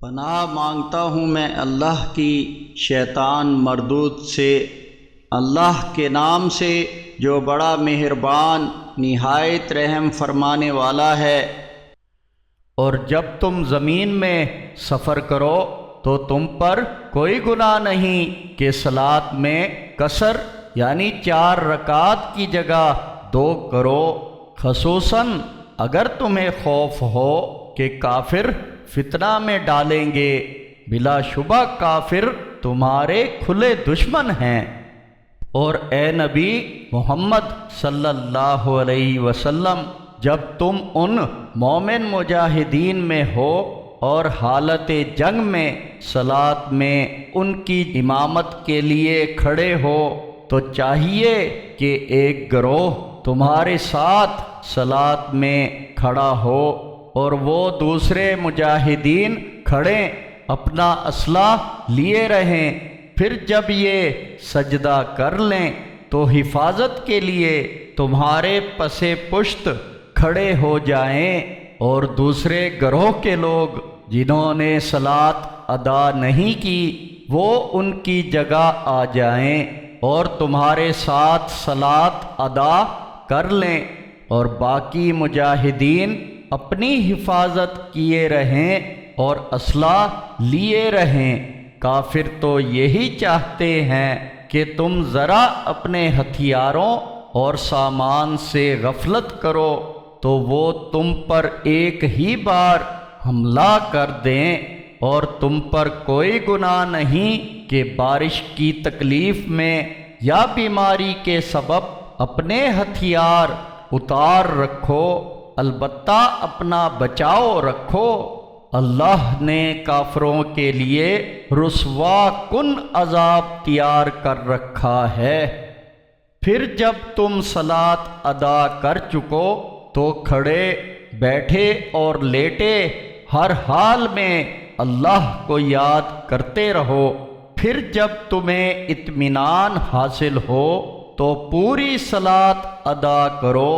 پناہ مانگتا ہوں میں اللہ کی شیطان مردود سے، اللہ کے نام سے جو بڑا مہربان نہایت رحم فرمانے والا ہے۔ اور جب تم زمین میں سفر کرو تو تم پر کوئی گناہ نہیں کہ صلاۃ میں قصر یعنی 4 رکعت کی جگہ 2 کرو، خصوصاً اگر تمہیں خوف ہو کہ کافر فتنہ میں ڈالیں گے۔ بلا شبہ کافر تمہارے کھلے دشمن ہیں۔ اور اے نبی محمد صلی اللہ علیہ وسلم، جب تم ان مومن مجاہدین میں ہو اور حالت جنگ میں صلاۃ میں ان کی امامت کے لیے کھڑے ہو تو چاہیے کہ ایک گروہ تمہارے ساتھ صلاۃ میں کھڑا ہو اور وہ دوسرے مجاہدین کھڑے اپنا اسلحہ لیے رہیں، پھر جب یہ سجدہ کر لیں تو حفاظت کے لیے تمہارے پس پشت کھڑے ہو جائیں، اور دوسرے گروہ کے لوگ جنہوں نے صلاۃ ادا نہیں کی وہ ان کی جگہ آ جائیں اور تمہارے ساتھ صلاۃ ادا کر لیں، اور باقی مجاہدین اپنی حفاظت کیے رہیں اور اسلحہ لیے رہیں۔ کافر تو یہی چاہتے ہیں کہ تم ذرا اپنے ہتھیاروں اور سامان سے غفلت کرو تو وہ تم پر ایک ہی بار حملہ کر دیں، اور تم پر کوئی گناہ نہیں کہ بارش کی تکلیف میں یا بیماری کے سبب اپنے ہتھیار اتار رکھو، البتہ اپنا بچاؤ رکھو۔ اللہ نے کافروں کے لیے رسوا کن عذاب تیار کر رکھا ہے۔ پھر جب تم صلاۃ ادا کر چکو تو کھڑے، بیٹھے اور لیٹے ہر حال میں اللہ کو یاد کرتے رہو۔ پھر جب تمہیں اطمینان حاصل ہو تو پوری صلاۃ ادا کرو۔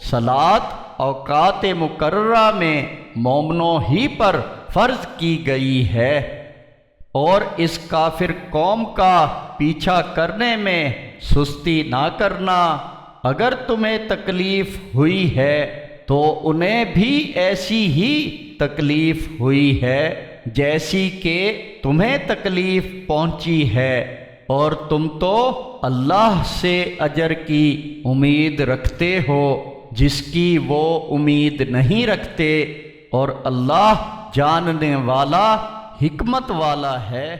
صلاۃ اوقات مقررہ میں مومنوں ہی پر فرض کی گئی ہے، اور اس کافر قوم کا پیچھا کرنے میں سستی نہ کرنا۔ اگر تمہیں تکلیف ہوئی ہے تو انہیں بھی ایسی ہی تکلیف ہوئی ہے جیسی کہ تمہیں تکلیف پہنچی ہے، اور تم تو اللہ سے اجر کی امید رکھتے ہو جس کی وہ امید نہیں رکھتے، اور اللہ جاننے والا حکمت والا ہے۔